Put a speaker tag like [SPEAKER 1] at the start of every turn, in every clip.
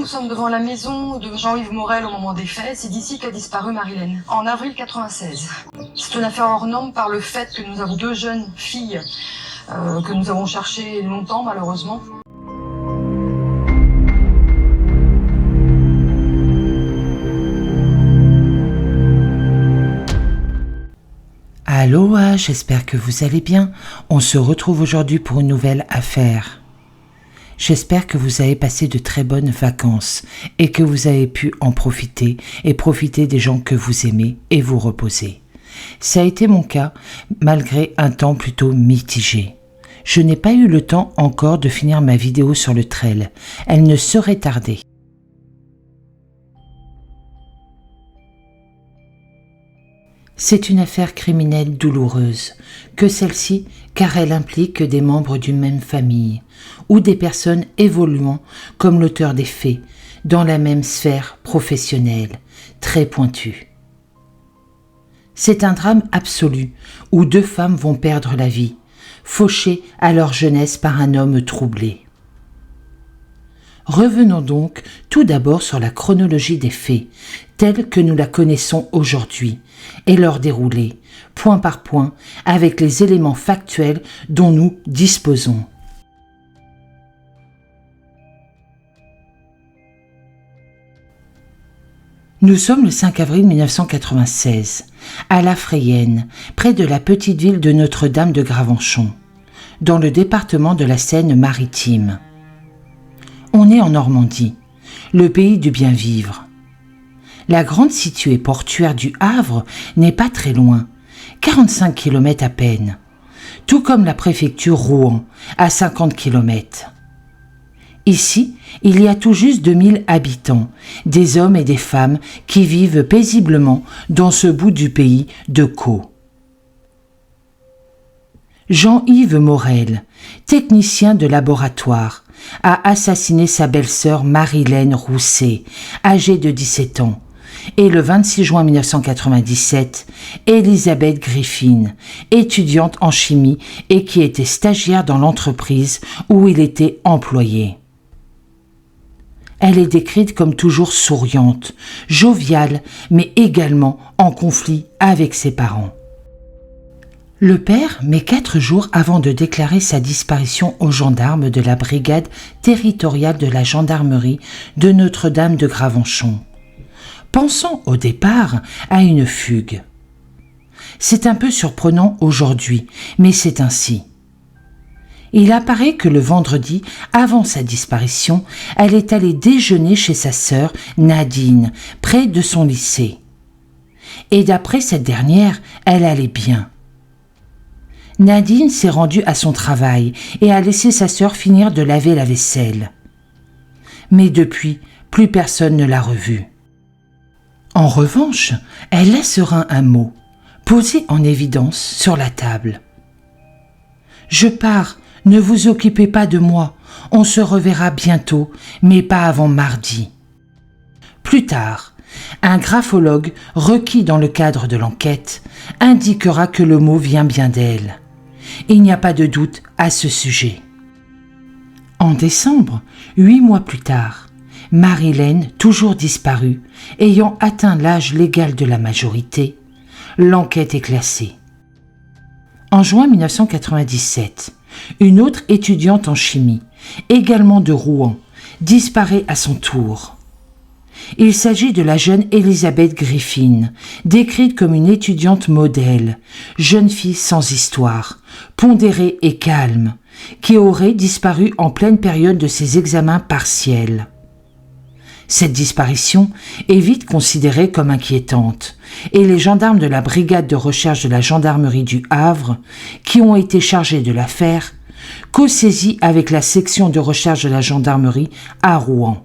[SPEAKER 1] sommes devant la maison de Jean-Yves Morel au moment des faits. C'est d'ici qu'a disparu Marilène, en avril 96. C'est une affaire hors norme par le fait que nous avons 2 jeunes filles que nous avons cherchées longtemps, malheureusement.
[SPEAKER 2] Aloha, j'espère que vous allez bien. On se retrouve aujourd'hui pour une nouvelle affaire. J'espère que vous avez passé de très bonnes vacances et que vous avez pu en profiter et profiter des gens que vous aimez et vous reposer. Ça a été mon cas malgré un temps plutôt mitigé. Je n'ai pas eu le temps encore de finir ma vidéo sur le trail. Elle ne saurait tarder. C'est une affaire criminelle douloureuse, que celle-ci, car elle implique des membres d'une même famille, ou des personnes évoluant comme l'auteur des faits, dans la même sphère professionnelle, très pointue. C'est un drame absolu, où 2 femmes vont perdre la vie, fauchées à leur jeunesse par un homme troublé. Revenons donc tout d'abord sur la chronologie des faits, telle que nous la connaissons aujourd'hui, et leur déroulé, point par point, avec les éléments factuels dont nous disposons. Nous sommes le 5 avril 1996, à La Frayenne, près de la petite ville de Notre-Dame de Gravenchon, dans le département de la Seine-Maritime. On est en Normandie, le pays du bien vivre. La grande située portuaire du Havre n'est pas très loin, 45 km à peine, tout comme la préfecture Rouen, à 50 km. Ici, il y a tout juste 2000 habitants, des hommes et des femmes qui vivent paisiblement dans ce bout du pays de Caux. Jean-Yves Morel, technicien de laboratoire, a assassiné sa belle-sœur Marilène Rousset, âgée de 17 ans, et le 26 juin 1997, Elisabeth Griffin, étudiante en chimie et qui était stagiaire dans l'entreprise où il était employé. Elle est décrite comme toujours souriante, joviale, mais également en conflit avec ses parents. Le père met 4 jours avant de déclarer sa disparition aux gendarmes de la brigade territoriale de la gendarmerie de Notre-Dame de Gravenchon, pensant au départ à une fugue. C'est un peu surprenant aujourd'hui, mais c'est ainsi. Il apparaît que le vendredi, avant sa disparition, elle est allée déjeuner chez sa sœur Nadine, près de son lycée. Et d'après cette dernière, elle allait bien. Nadine s'est rendue à son travail et a laissé sa sœur finir de laver la vaisselle. Mais depuis, plus personne ne l'a revue. En revanche, elle laissera un mot, posé en évidence sur la table. « Je pars, ne vous occupez pas de moi, on se reverra bientôt, mais pas avant mardi. » Plus tard, un graphologue requis dans le cadre de l'enquête indiquera que le mot vient bien d'elle. Il n'y a pas de doute à ce sujet. En décembre, 8 mois plus tard, Marilène, toujours disparue, ayant atteint l'âge légal de la majorité, l'enquête est classée. En juin 1997, une autre étudiante en chimie, également de Rouen, disparaît à son tour. Il s'agit de la jeune Elisabeth Griffin, décrite comme une étudiante modèle, jeune fille sans histoire, pondérée et calme, qui aurait disparu en pleine période de ses examens partiels. Cette disparition est vite considérée comme inquiétante, et les gendarmes de la brigade de recherche de la gendarmerie du Havre, qui ont été chargés de l'affaire, co-saisis avec la section de recherche de la gendarmerie à Rouen.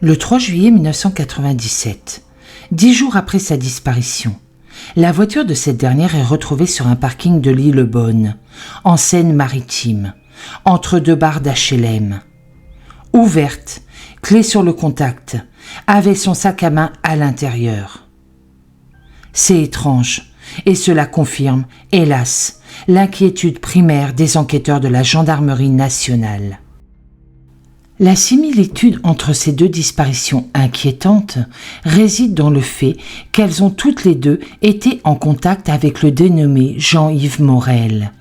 [SPEAKER 2] Le 3 juillet 1997, 10 jours après sa disparition, la voiture de cette dernière est retrouvée sur un parking de Lillebonne, en Seine-Maritime, entre 2 barres d'HLM. Ouverte, clé sur le contact, avait son sac à main à l'intérieur. C'est étrange, et cela confirme, hélas, l'inquiétude primaire des enquêteurs de la gendarmerie nationale. La similitude entre ces deux disparitions inquiétantes réside dans le fait qu'elles ont toutes les deux été en contact avec le dénommé Jean-Yves Morel.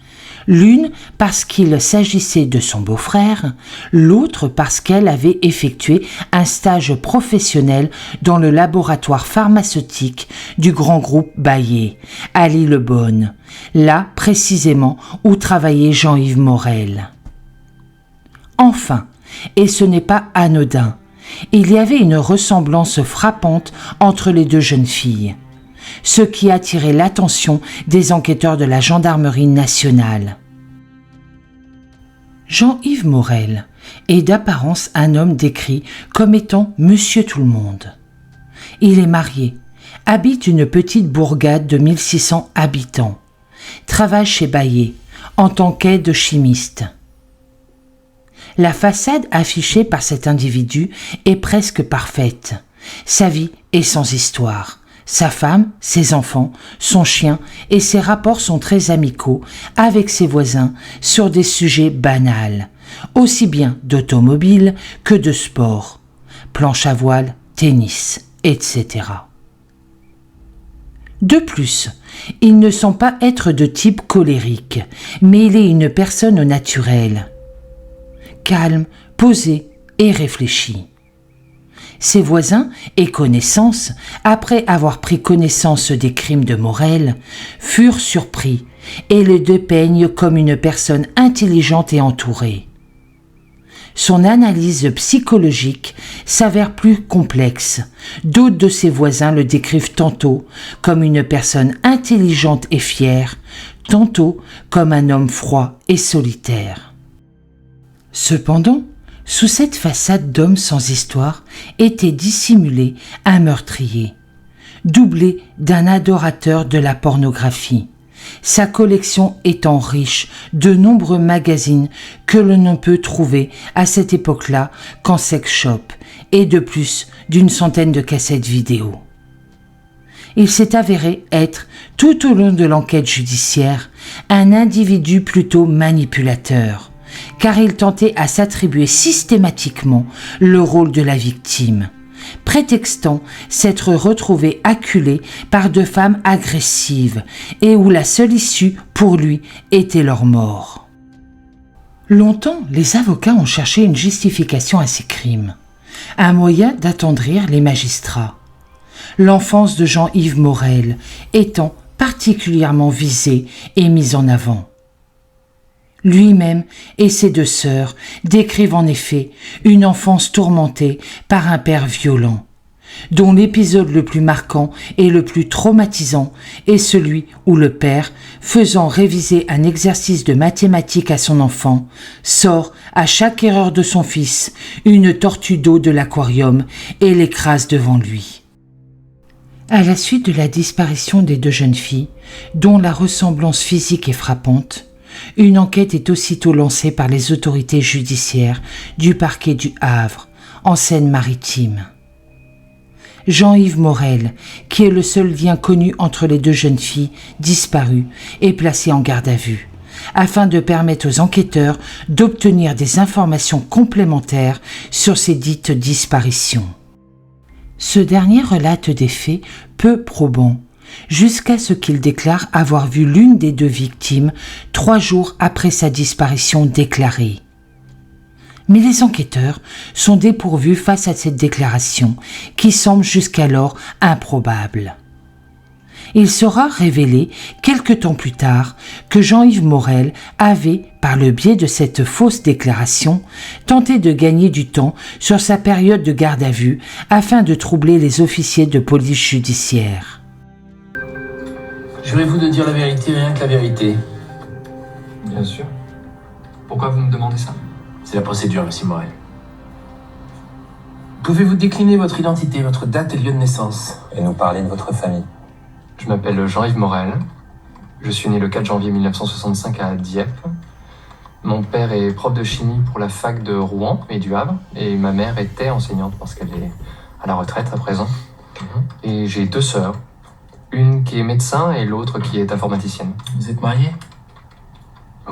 [SPEAKER 2] L'une parce qu'il s'agissait de son beau-frère, l'autre parce qu'elle avait effectué un stage professionnel dans le laboratoire pharmaceutique du grand groupe Bayer, à Lillebonne, là précisément où travaillait Jean-Yves Morel. Enfin, et ce n'est pas anodin, il y avait une ressemblance frappante entre les deux jeunes filles, ce qui attirait l'attention des enquêteurs de la gendarmerie nationale. Jean-Yves Morel est d'apparence un homme décrit comme étant Monsieur Tout-le-Monde. Il est marié, habite une petite bourgade de 1600 habitants, travaille chez Bayer en tant qu'aide chimiste. La façade affichée par cet individu est presque parfaite. Sa vie est sans histoire. Sa femme, ses enfants, son chien et ses rapports sont très amicaux avec ses voisins sur des sujets banals, aussi bien d'automobile que de sport, planche à voile, tennis, etc. De plus, il ne semble pas être de type colérique, mais il est une personne naturelle, calme, posé et réfléchi. Ses voisins et connaissances, après avoir pris connaissance des crimes de Morel, furent surpris et le dépeignent comme une personne intelligente et entourée. Son analyse psychologique s'avère plus complexe. D'autres de ses voisins le décrivent tantôt comme une personne intelligente et fière, tantôt comme un homme froid et solitaire. Cependant, sous cette façade d'homme sans histoire était dissimulé un meurtrier, doublé d'un adorateur de la pornographie, sa collection étant riche de nombreux magazines que l'on ne peut trouver à cette époque-là qu'en sex shop, et de plus d'une centaine de cassettes vidéo. Il s'est avéré être, tout au long de l'enquête judiciaire, un individu plutôt manipulateur, car il tentait à s'attribuer systématiquement le rôle de la victime, prétextant s'être retrouvé acculé par deux femmes agressives et où la seule issue pour lui était leur mort. Longtemps, les avocats ont cherché une justification à ces crimes, un moyen d'attendrir les magistrats. L'enfance de Jean-Yves Morel étant particulièrement visée et mise en avant. Lui-même et ses deux sœurs décrivent en effet une enfance tourmentée par un père violent, dont l'épisode le plus marquant et le plus traumatisant est celui où le père, faisant réviser un exercice de mathématiques à son enfant, sort à chaque erreur de son fils une tortue d'eau de l'aquarium et l'écrase devant lui. À la suite de la disparition des deux jeunes filles, dont la ressemblance physique est frappante, une enquête est aussitôt lancée par les autorités judiciaires du parquet du Havre, en Seine-Maritime. Jean-Yves Morel, qui est le seul lien connu entre les deux jeunes filles disparues, est placé en garde à vue, afin de permettre aux enquêteurs d'obtenir des informations complémentaires sur ces dites disparitions. Ce dernier relate des faits peu probants, jusqu'à ce qu'il déclare avoir vu l'une des deux victimes 3 jours après sa disparition déclarée. Mais les enquêteurs sont dépourvus face à cette déclaration qui semble jusqu'alors improbable. Il sera révélé quelque temps plus tard que Jean-Yves Morel avait, par le biais de cette fausse déclaration, tenté de gagner du temps sur sa période de garde à vue afin de troubler les officiers de police judiciaire.
[SPEAKER 3] Jurez-vous de dire la vérité, rien que la vérité?
[SPEAKER 4] Bien sûr. Pourquoi vous me demandez ça?
[SPEAKER 3] C'est la procédure, monsieur Morel. Pouvez-vous décliner votre identité, votre date et lieu de naissance?
[SPEAKER 5] Et nous parler de votre famille?
[SPEAKER 4] Je m'appelle Jean-Yves Morel. Je suis né le 4 janvier 1965 à Dieppe. Mon père est prof de chimie pour la fac de Rouen et du Havre. Et ma mère était enseignante parce qu'elle est à la retraite à présent. Et j'ai 2 sœurs. Une qui est médecin et l'autre qui est informaticienne.
[SPEAKER 3] Vous êtes marié?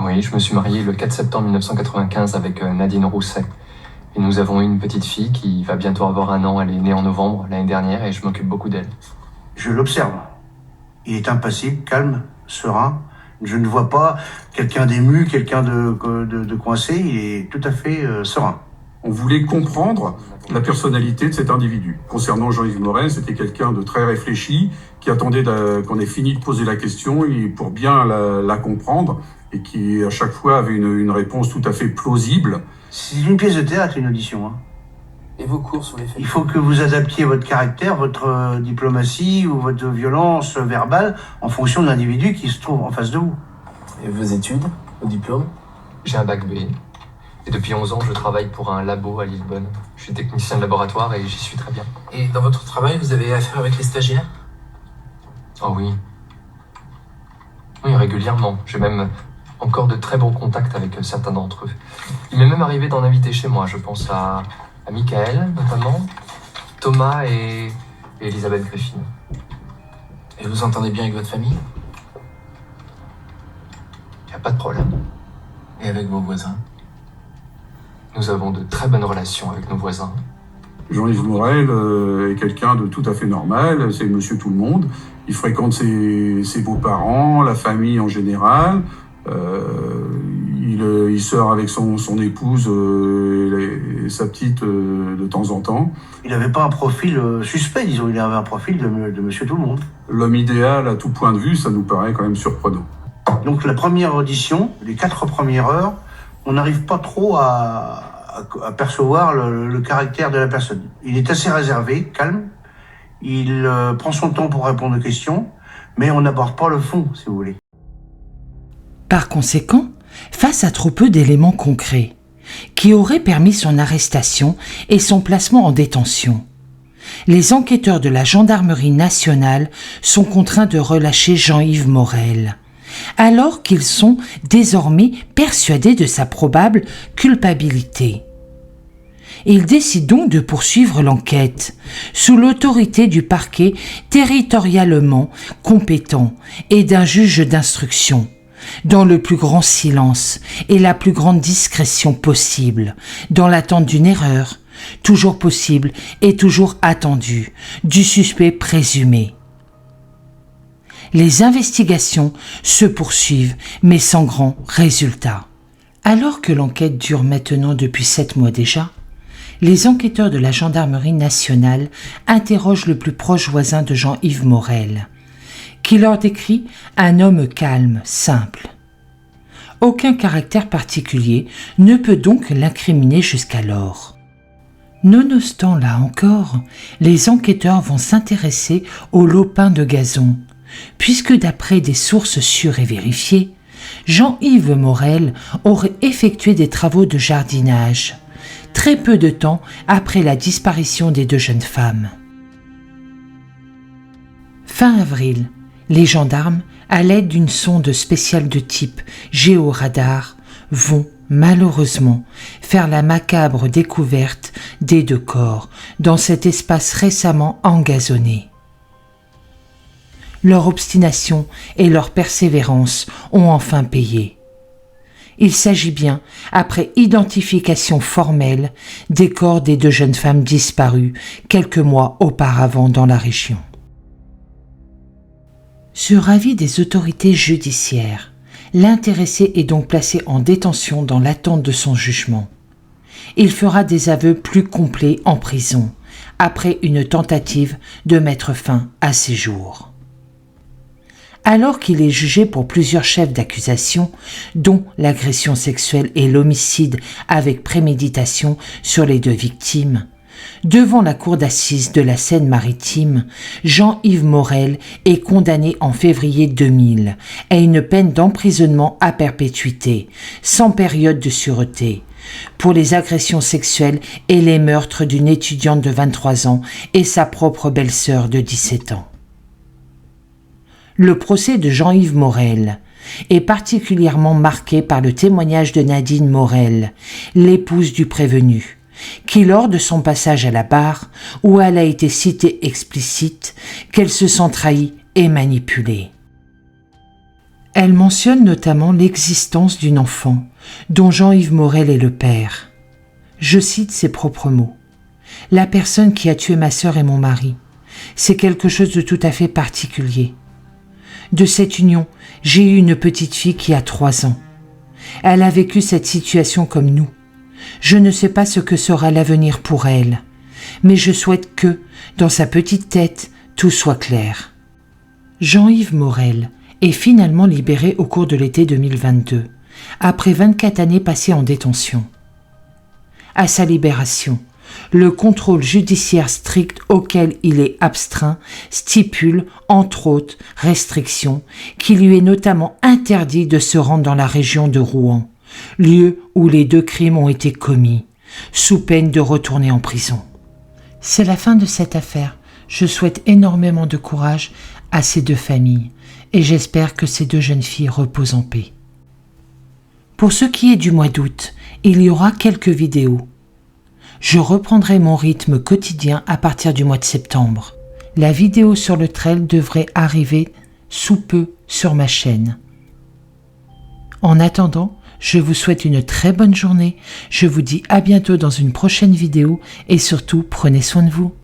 [SPEAKER 4] Oui, je me suis marié le 4 septembre 1995 avec Nadine Rousset. Et nous avons une petite fille qui va bientôt avoir 1 an. Elle est née en novembre l'année dernière et je m'occupe beaucoup d'elle.
[SPEAKER 5] Je l'observe. Il est impassible, calme, serein. Je ne vois pas quelqu'un d'ému, quelqu'un de coincé. Il est tout à fait serein.
[SPEAKER 6] On voulait comprendre la personnalité de cet individu. Concernant Jean-Yves Morel, c'était quelqu'un de très réfléchi, qui attendait qu'on ait fini de poser la question pour bien la comprendre, et qui à chaque fois avait une réponse tout à fait plausible.
[SPEAKER 5] C'est une pièce de théâtre, une audition.
[SPEAKER 3] Et vos cours sur les faits?
[SPEAKER 5] Il faut que vous adaptiez votre caractère, votre diplomatie ou votre violence verbale en fonction de l'individu qui se trouve en face de vous.
[SPEAKER 3] Et vos études, au diplôme?
[SPEAKER 4] J'ai un bac B. Et depuis 11 ans, je travaille pour un labo à Lisbonne. Je suis technicien de laboratoire et j'y suis très bien.
[SPEAKER 3] Et dans votre travail, vous avez affaire avec les stagiaires?
[SPEAKER 4] Oh oui. Oui, régulièrement. J'ai même encore de très bons contacts avec certains d'entre eux. Il m'est même arrivé d'en inviter chez moi. Je pense à Michael, notamment, Thomas et Elisabeth Griffin.
[SPEAKER 3] Et vous entendez bien avec votre famille?
[SPEAKER 4] Il n'y a pas de problème.
[SPEAKER 3] Et avec vos voisins?
[SPEAKER 4] Nous avons de très bonnes relations avec nos voisins.
[SPEAKER 6] Jean-Yves Morel est quelqu'un de tout à fait normal, c'est monsieur tout le monde. Il fréquente ses beaux-parents, la famille en général. Il sort avec son épouse et sa petite de temps en temps.
[SPEAKER 5] Il n'avait pas un profil suspect, disons. Il avait un profil de monsieur tout le monde.
[SPEAKER 6] L'homme idéal à tout point de vue, ça nous paraît quand même surprenant.
[SPEAKER 5] Donc la première audition, les 4 premières heures, on n'arrive pas trop à percevoir le caractère de la personne. Il est assez réservé, calme. Il prend son temps pour répondre aux questions, mais on n'aborde pas le fond, si vous voulez.
[SPEAKER 2] Par conséquent, face à trop peu d'éléments concrets, qui auraient permis son arrestation et son placement en détention, les enquêteurs de la gendarmerie nationale sont contraints de relâcher Jean-Yves Morel, alors qu'ils sont désormais persuadés de sa probable culpabilité. Ils décident donc de poursuivre l'enquête, sous l'autorité du parquet territorialement compétent et d'un juge d'instruction, dans le plus grand silence et la plus grande discrétion possible, dans l'attente d'une erreur, toujours possible et toujours attendue, du suspect présumé. Les investigations se poursuivent, mais sans grand résultat. Alors que l'enquête dure maintenant depuis 7 mois déjà, les enquêteurs de la gendarmerie nationale interrogent le plus proche voisin de Jean-Yves Morel, qui leur décrit un homme calme, simple. Aucun caractère particulier ne peut donc l'incriminer jusqu'alors. Nonobstant là encore, les enquêteurs vont s'intéresser au lopin de gazon, puisque d'après des sources sûres et vérifiées, Jean-Yves Morel aurait effectué des travaux de jardinage, très peu de temps après la disparition des 2 jeunes femmes. Fin avril, les gendarmes, à l'aide d'une sonde spéciale de type géoradar, vont, malheureusement, faire la macabre découverte des 2 corps dans cet espace récemment engazonné. Leur obstination et leur persévérance ont enfin payé. Il s'agit bien, après identification formelle, des corps des 2 jeunes femmes disparues quelques mois auparavant dans la région. Sur avis des autorités judiciaires, l'intéressé est donc placé en détention dans l'attente de son jugement. Il fera des aveux plus complets en prison, après une tentative de mettre fin à ses jours. Alors qu'il est jugé pour plusieurs chefs d'accusation, dont l'agression sexuelle et l'homicide avec préméditation sur les 2 victimes, devant la cour d'assises de la Seine-Maritime, Jean-Yves Morel est condamné en février 2000 à une peine d'emprisonnement à perpétuité, sans période de sûreté, pour les agressions sexuelles et les meurtres d'une étudiante de 23 ans et sa propre belle-sœur de 17 ans. Le procès de Jean-Yves Morel est particulièrement marqué par le témoignage de Nadine Morel, l'épouse du prévenu, qui lors de son passage à la barre, où elle a été citée explicite, qu'elle se sent trahie et manipulée. Elle mentionne notamment l'existence d'une enfant, dont Jean-Yves Morel est le père. Je cite ses propres mots. « La personne qui a tué ma sœur et mon mari, c'est quelque chose de tout à fait particulier. De cette union, j'ai eu une petite fille qui a 3 ans. Elle a vécu cette situation comme nous. Je ne sais pas ce que sera l'avenir pour elle, mais je souhaite que, dans sa petite tête, tout soit clair. » Jean-Yves Morel est finalement libéré au cours de l'été 2022, après 24 années passées en détention. À sa libération, le contrôle judiciaire strict auquel il est astreint stipule, entre autres restrictions, qu'il lui est notamment interdit de se rendre dans la région de Rouen, lieu où les 2 crimes ont été commis, sous peine de retourner en prison. C'est la fin de cette affaire. Je souhaite énormément de courage à ces 2 familles et j'espère que ces 2 jeunes filles reposent en paix. Pour ce qui est du mois d'août, il y aura quelques vidéos. Je reprendrai mon rythme quotidien à partir du mois de septembre. La vidéo sur le trail devrait arriver sous peu sur ma chaîne. En attendant, je vous souhaite une très bonne journée. Je vous dis à bientôt dans une prochaine vidéo et surtout prenez soin de vous.